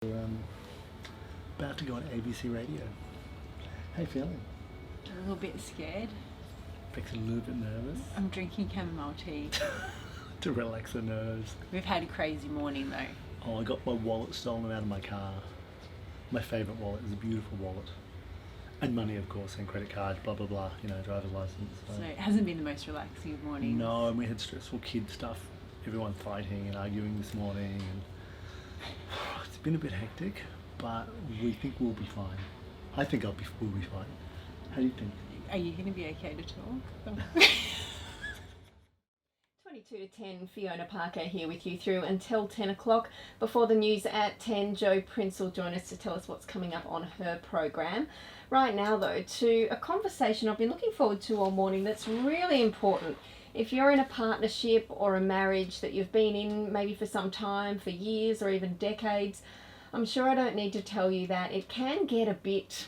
We're about to go on ABC Radio. How you feeling? A little bit scared. Bec's a little bit nervous. I'm drinking chamomile tea. To relax the nerves. We've had a crazy morning though. Oh, I got my wallet stolen out of my car. My favourite wallet is a beautiful wallet. And money, of course, and credit card, blah, blah, blah, driver's licence. So it hasn't been the most relaxing of mornings. No, and we had stressful kid stuff. Everyone fighting and arguing this morning. And it's been a bit hectic, but we think we'll be fine. I think we'll be fine. How do you think? Are you going to be okay to talk? 22 to 10, Fiona Parker here with you through until 10 o'clock. Before the news at 10, Jo Prince will join us to tell us what's coming up on her program. Right now though, to a conversation I've been looking forward to all morning that's really important. If you're in a partnership or a marriage that you've been in maybe for some time, for years or even decades, I'm sure I don't need to tell you that it can get a bit,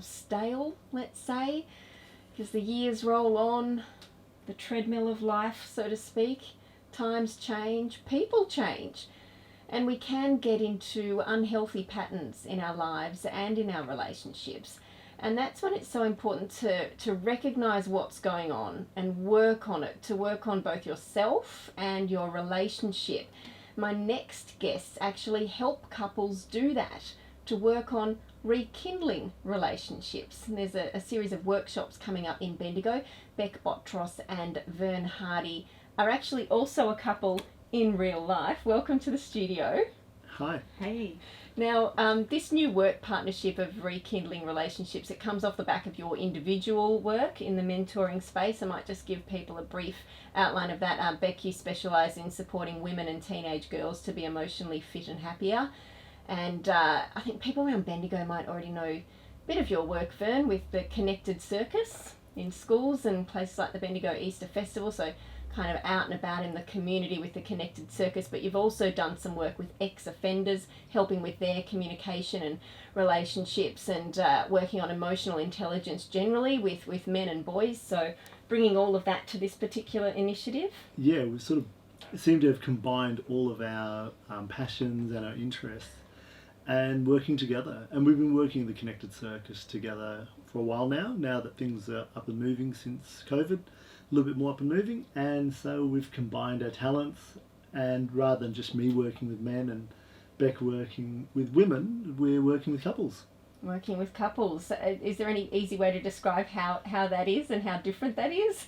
stale, let's say, because the years roll on, the treadmill of life, so to speak. Times change, people change, and we can get into unhealthy patterns in our lives and in our relationships. And that's when it's so important to recognize what's going on and work on it, to work on both yourself and your relationship. My next guests actually help couples do that, to work on rekindling relationships. And there's a series of workshops coming up in Bendigo. Bec and Vern Hardy are actually also a couple in real life. Welcome to the studio. Hi. Hey. Now, this new work partnership of rekindling relationships, it comes off the back of your individual work in the mentoring space. I might just give people a brief outline of that. Bec, you specialise in supporting women and teenage girls to be emotionally fit and happier. And I think people around Bendigo might already know a bit of your work, Vern, with the Connected Circus in schools and places like the Bendigo Easter Festival, so kind of out and about in the community with the Connected Circus. But you've also done some work with ex-offenders, helping with their communication and relationships, and working on emotional intelligence generally with men and boys, so bringing all of that to this particular initiative. Yeah, we sort of seem to have combined all of our passions and our interests and working together. And we've been working the Connected Circus together for a while now that things are up and moving since COVID, a little bit more up and moving. And so we've combined our talents, and rather than just me working with men and Bec working with women, we're working with couples. Working with couples. Is there any easy way to describe how that is and how different that is?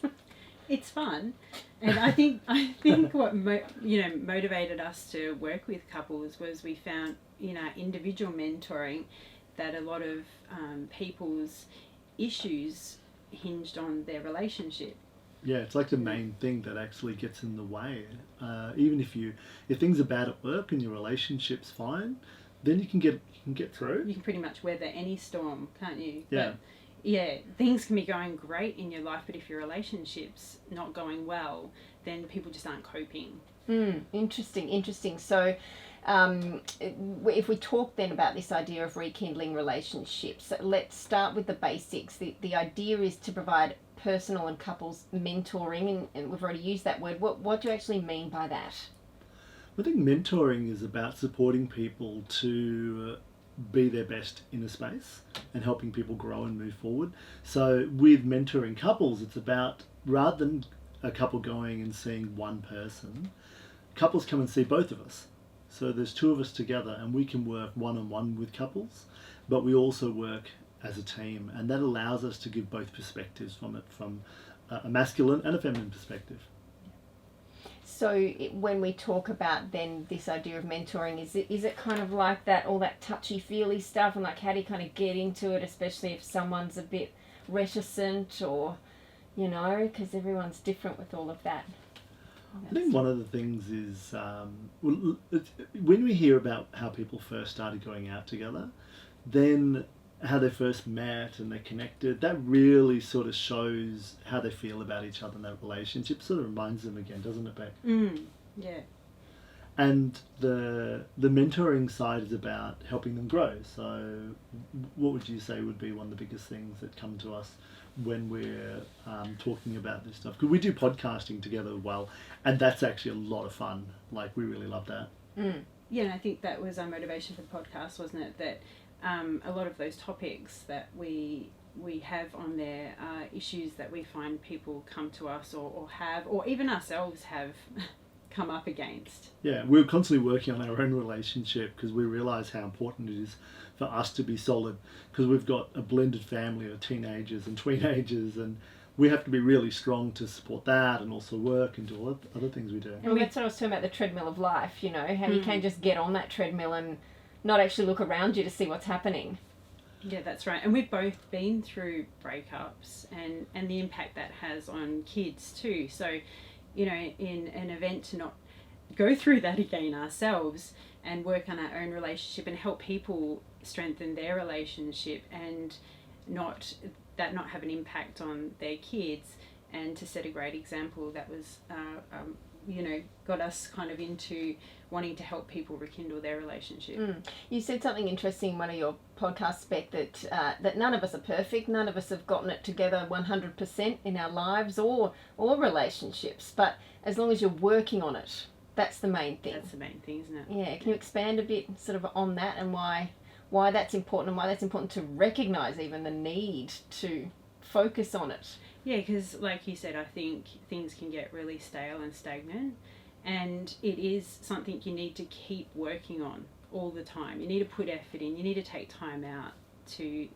It's fun, and I think what motivated us to work with couples was we found in our individual mentoring that a lot of people's issues hinged on their relationship. Yeah, it's like the main thing that actually gets in the way. Even if things are bad at work and your relationship's fine, then you can get through. You can pretty much weather any storm, can't you? Yeah. But, yeah, things can be going great in your life, but if your relationship's not going well, then people just aren't coping. Interesting. So if we talk then about this idea of rekindling relationships, let's start with the basics. The idea is to provide personal and couples mentoring, and we've already used that word. What do you actually mean by that? I think mentoring is about supporting people to be their best in a space and helping people grow and move forward. So with mentoring couples, it's about, rather than a couple going and seeing one person, couples come and see both of us. So there's two of us together, and we can work one-on-one with couples, but we also work as a team, and that allows us to give both perspectives from a masculine and a feminine perspective. So when we talk about then this idea of mentoring, is it kind of like that, all that touchy-feely stuff, and like how do you kind of get into it, especially if someone's a bit reticent, or, because everyone's different with all of that? I think one of the things is when we hear about how people first started going out together, then how they first met and they connected, that really sort of shows how they feel about each other in that relationship. Sort of reminds them again, doesn't it, Bec? Yeah. And the mentoring side is about helping them grow. So what would you say would be one of the biggest things that come to us when we're talking about this stuff? Because we do podcasting together well, and that's actually a lot of fun. Like, we really love that. I think that was our motivation for the podcast, wasn't it? That a lot of those topics that we have on there are issues that we find people come to us or have, or even ourselves have come up against. Yeah, we're constantly working on our own relationship because we realise how important it is for us to be solid, because we've got a blended family of teenagers and teenagers, and we have to be really strong to support that and also work and do all the other things we do. And that's what I was talking about, the treadmill of life, you know, how you can't just get on that treadmill and not actually look around you to see what's happening. Yeah, that's right. And we've both been through breakups and the impact that has on kids too. So, you know, in an event to not go through that again ourselves and work on our own relationship and help people strengthen their relationship and not have an impact on their kids, and to set a great example, that was got us kind of into wanting to help people rekindle their relationship. You said something interesting in one of your podcasts, Bec, that none of us are perfect, none of us have gotten it together 100% in our lives or relationships, but as long as you're working on it, that's the main thing. That's the main thing, isn't it? Yeah, can you expand a bit sort of on that and why that's important, and why that's important to recognise even the need to focus on it? Yeah, because like you said, I think things can get really stale and stagnant, and it is something you need to keep working on all the time. You need to put effort in, you need to take time out to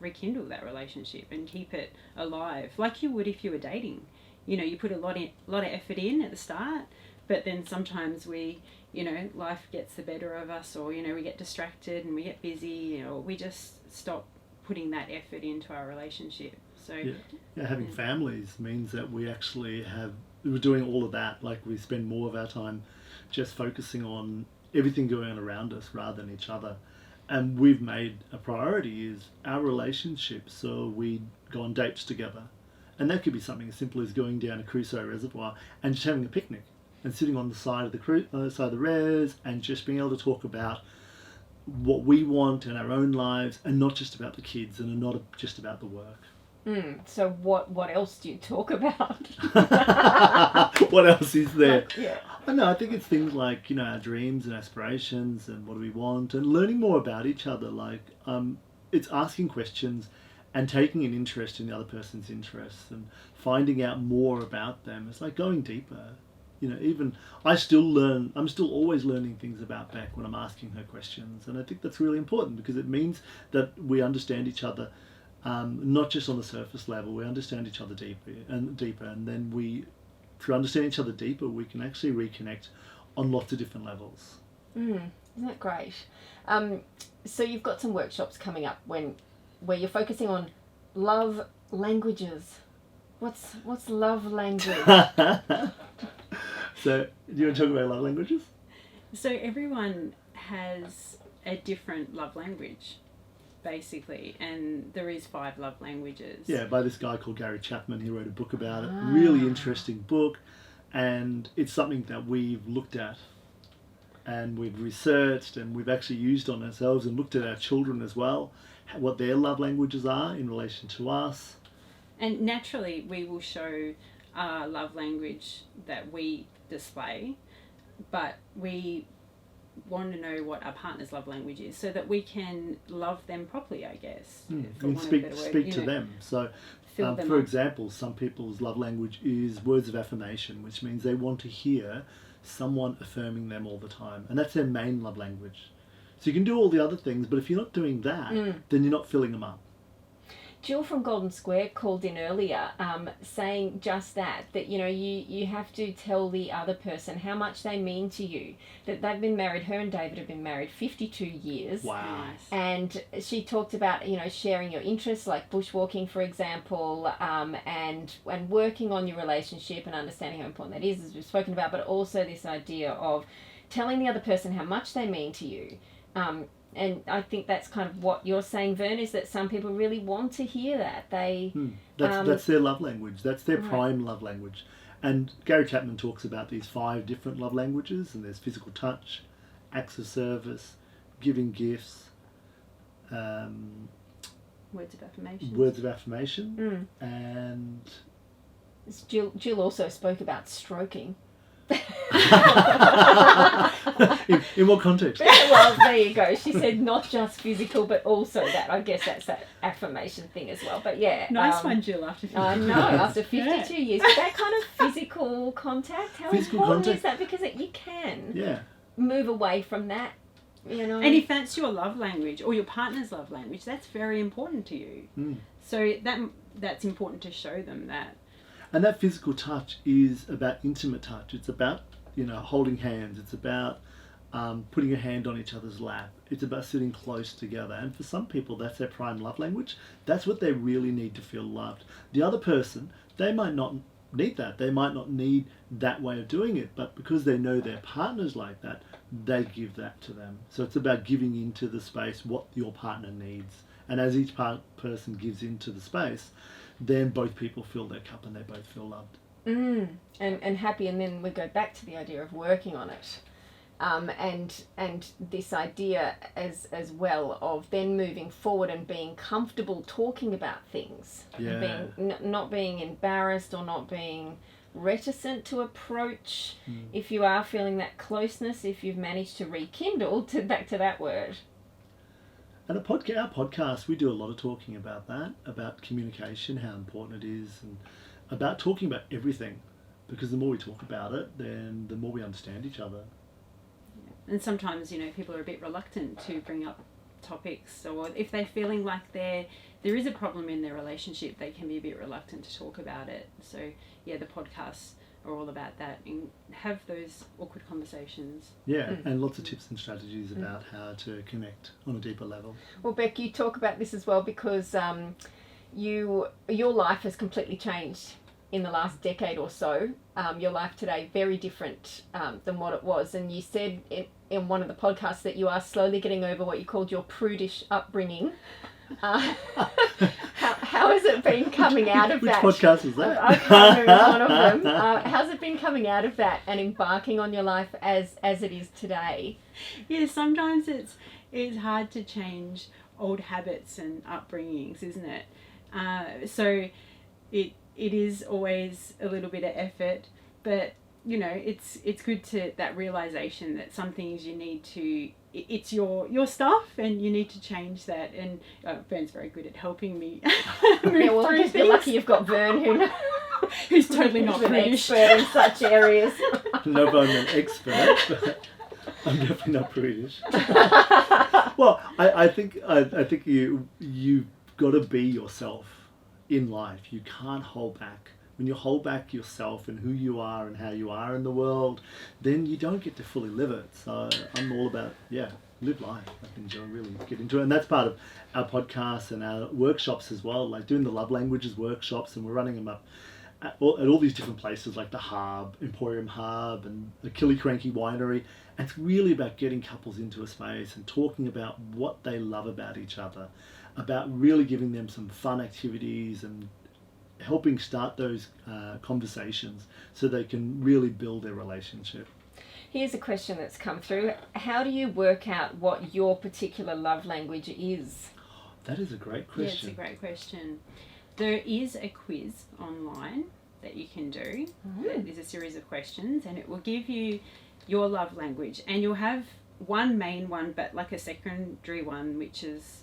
rekindle that relationship and keep it alive, like you would if you were dating. You know, you put a lot of effort in at the start, but then sometimes life gets the better of us, or, we get distracted and we get busy, or we just stop putting that effort into our relationship. So having families means that we're doing all of that. Like, we spend more of our time just focusing on everything going on around us rather than each other. And we've made a priority is our relationship, so we go on dates together. And that could be something as simple as going down a Crusoe reservoir and just having a picnic and sitting on the side of the res and just being able to talk about what we want in our own lives, and not just about the kids and not just about the work. So what else do you talk about? What else is there? Yeah. I think it's things like, our dreams and aspirations and what do we want, and learning more about each other. Like, it's asking questions and taking an interest in the other person's interests and finding out more about them. It's like going deeper. Even I'm still always learning things about Bec when I'm asking her questions. And I think that's really important, because it means that we understand each other, not just on the surface level. We understand each other deeper. And then through understanding each other deeper, we can actually reconnect on lots of different levels. Isn't that great? So you've got some workshops coming up where you're focusing on love languages. What's love language? So, do you want to talk about love languages? So everyone has a different love language, basically, and there is 5 love languages. Yeah, by this guy called Gary Chapman. He wrote a book about it. Really interesting book, and it's something that we've looked at and we've researched and we've actually used on ourselves and looked at our children as well, what their love languages are in relation to us. And naturally, we will show our love language that we display, but we want to know what our partner's love language is, so that we can love them properly, I guess. And speak to them. So, for example, some people's love language is words of affirmation, which means they want to hear someone affirming them all the time, and that's their main love language. So you can do all the other things, but if you're not doing that, then you're not filling them up. Jill from Golden Square called in earlier, saying just that you have to tell the other person how much they mean to you, that they've been married, her and David have been married 52 years. Wow. And she talked about, sharing your interests, like bushwalking, for example, and working on your relationship and understanding how important that is, as we've spoken about, but also this idea of telling the other person how much they mean to you. And I think that's kind of what you're saying, Vern, is that some people really want to hear that. That's their love language. That's their prime love language. And Gary Chapman talks about these 5 different love languages, and there's physical touch, acts of service, giving gifts, words of affirmation, and Jill also spoke about stroking. In what context? Well, there you go. She said not just physical, but also that. I guess that's that affirmation thing as well. But yeah. Nice one, Jill, after 52 I know, after 52 Yeah. years. But that kind of physical contact, how Physical important contact. is that? Because you can Yeah. move away from that, you know. And if that's your love language or your partner's love language, that's very important to you. Mm. So that's important to show them that. And that physical touch is about intimate touch. It's about, holding hands. It's about putting a hand on each other's lap. It's about sitting close together. And for some people, that's their prime love language. That's what they really need to feel loved. The other person, they might not need that. They might not need that way of doing it. But because they know their partner's like that, they give that to them. So it's about giving into the space what your partner needs. And as each person gives into the space, then both people fill their cup and they both feel loved. And happy, and then we go back to the idea of working on it, and this idea as well of then moving forward and being comfortable talking about things, Yeah. not being embarrassed or not being reticent to approach. If you are feeling that closeness, if you've managed to rekindle, back to that word. And our podcast, we do a lot of talking about that, about communication, how important it is, and about talking about everything. Because the more we talk about it, then the more we understand each other. And sometimes, people are a bit reluctant to bring up topics, or if they're feeling like there is a problem in their relationship, they can be a bit reluctant to talk about it. So, yeah, the podcasts are all about that, and have those awkward conversations. Yeah, and lots of tips and strategies about how to connect on a deeper level. Well, Bec, you talk about this as well because your life has completely changed in the last decade or so. Your life today very different than what it was, and you said in one of the podcasts that you are slowly getting over what you called your prudish upbringing. How has it been coming out of that? Which podcast was that? I can't remember one of them. How's it been coming out of that and embarking on your life as it is today? Yeah, sometimes it's hard to change old habits and upbringings, isn't it? So it is always a little bit of effort, but it's good to that realization that some things you need to. It's your stuff, and you need to change that. And Vern's very good at helping me. I guess you're lucky you've got Vern, who's totally not an British. expert in such areas. No, but I'm an expert, but I'm definitely not British. Well, I think you've got to be yourself in life. You can't hold back. When you hold back yourself and who you are and how you are in the world, then you don't get to fully live it. So I'm all about, live life. Really get into it. And that's part of our podcast and our workshops as well, like doing the love languages workshops, and we're running them up at all these different places like the Hub, Emporium Hub, and the Killy Cranky Winery. And it's really about getting couples into a space and talking about what they love about each other, about really giving them some fun activities and helping start those conversations so they can really build their relationship. Here's a question that's come through. How do you work out what your particular love language is? That is a great Yeah, question. it's a great question. There is a quiz online that you can do. There's a series of questions, and it will give you your love language, and you'll have one main one, but like a secondary one, which is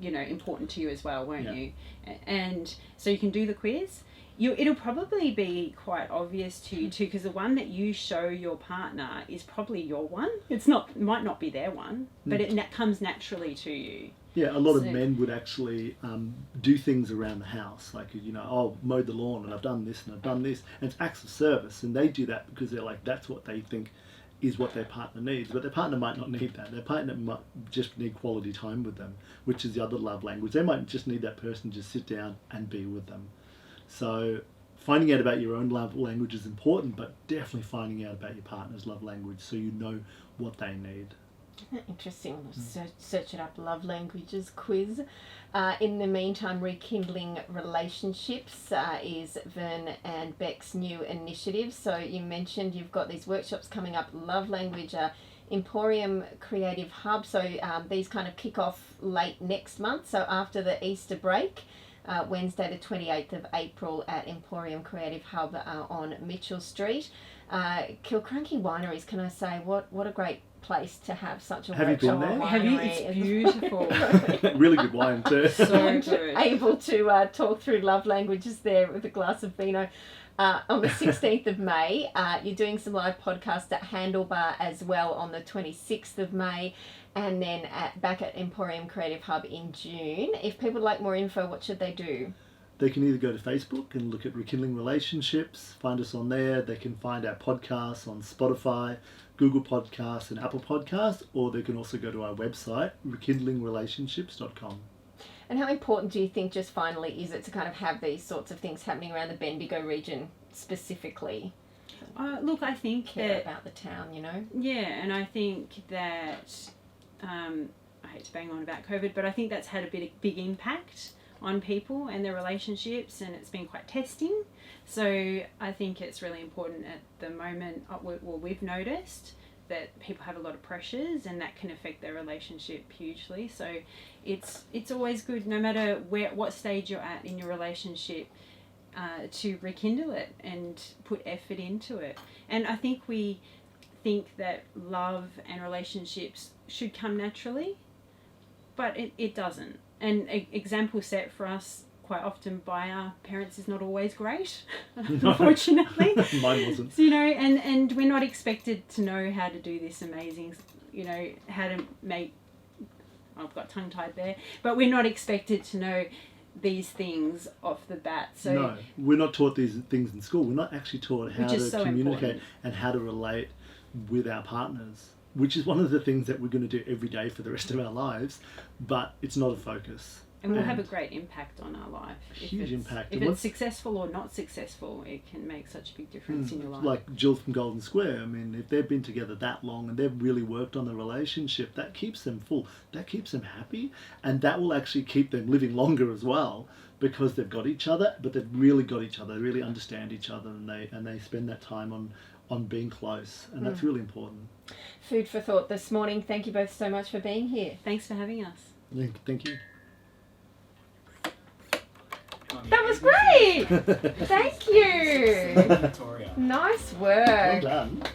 important to you as well, won't you? And so you can do the quiz. It'll probably be quite obvious to you too, because the one that you show your partner is probably your one. It might not be their one, but it comes naturally to you. Yeah, a lot of men would actually do things around the house, like, mowed the lawn, and I've done this and I've done this, and it's acts of service, and they do that because they're like, that's what they think is what their partner needs, but their partner might not need that. Their partner might just need quality time with them, which is the other love language. They might just need that person to just sit down and be with them. So finding out about your own love language is important, but definitely finding out about your partner's love language so you know what they need. Interesting. We'll search it up. Love languages quiz. In the meantime, Rekindling Relationships is Vern and Bec's new initiative. So you mentioned you've got these workshops coming up. Love language, Emporium Creative Hub. So these kind of kick off late next month. So after the Easter break. Wednesday the 28th of April at Emporium Creative Hub on Mitchell Street. Kilcranky Wineries, can I say, what a great place to have such a Have you been there? Have you? It's beautiful. Really good wine too. So good. Able to talk through love languages there with a glass of vino. On the 16th of May, you're doing some live podcasts at Handlebar as well on the 26th of May, and then back at Emporium Creative Hub in June. If people would like more info, what should they do? They can either go to Facebook and look at Rekindling Relationships, find us on there. They can find our podcasts on Spotify, Google Podcasts and Apple Podcasts, or they can also go to our website, rekindlingrelationships.com. And how important do you think, just finally, is it to kind of have these sorts of things happening around the Bendigo region specifically? Look, I think Care that... about the town, you know? Yeah, and I think that... I hate to bang on about COVID, but I think that's had a big impact on people and their relationships, and it's been quite testing. So I think it's really important at the moment, we've noticed that people have a lot of pressures, and that can affect their relationship hugely. So it's always good, no matter what stage you're at in your relationship, to rekindle it and put effort into it. And I think we think that love and relationships should come naturally, but it doesn't. And example set for us quite often by our parents is not always great, unfortunately. Mine wasn't. So, and we're not expected to know how to do this amazing, how to make, I've got tongue tied there, but we're not expected to know these things off the bat. So no, we're not taught these things in school. We're not actually taught how to so communicate important. and how to relate with our partners, which is one of the things that we're going to do every day for the rest of our lives, but it's not a focus. And will have a great impact on our life. Huge impact. If it's successful or not successful, it can make such a big difference in your life. Like Jill from Golden Square, I mean, if they've been together that long and they've really worked on the relationship, that keeps them full, that keeps them happy, and that will actually keep them living longer as well, because they've got each other, but they've really got each other, they really understand each other, and they spend that time on being close, and that's really important. Food for thought this morning. Thank you both so much for being here. Thanks for having us. Thank you. That was great! Thank you! Victoria. Nice work. Well done.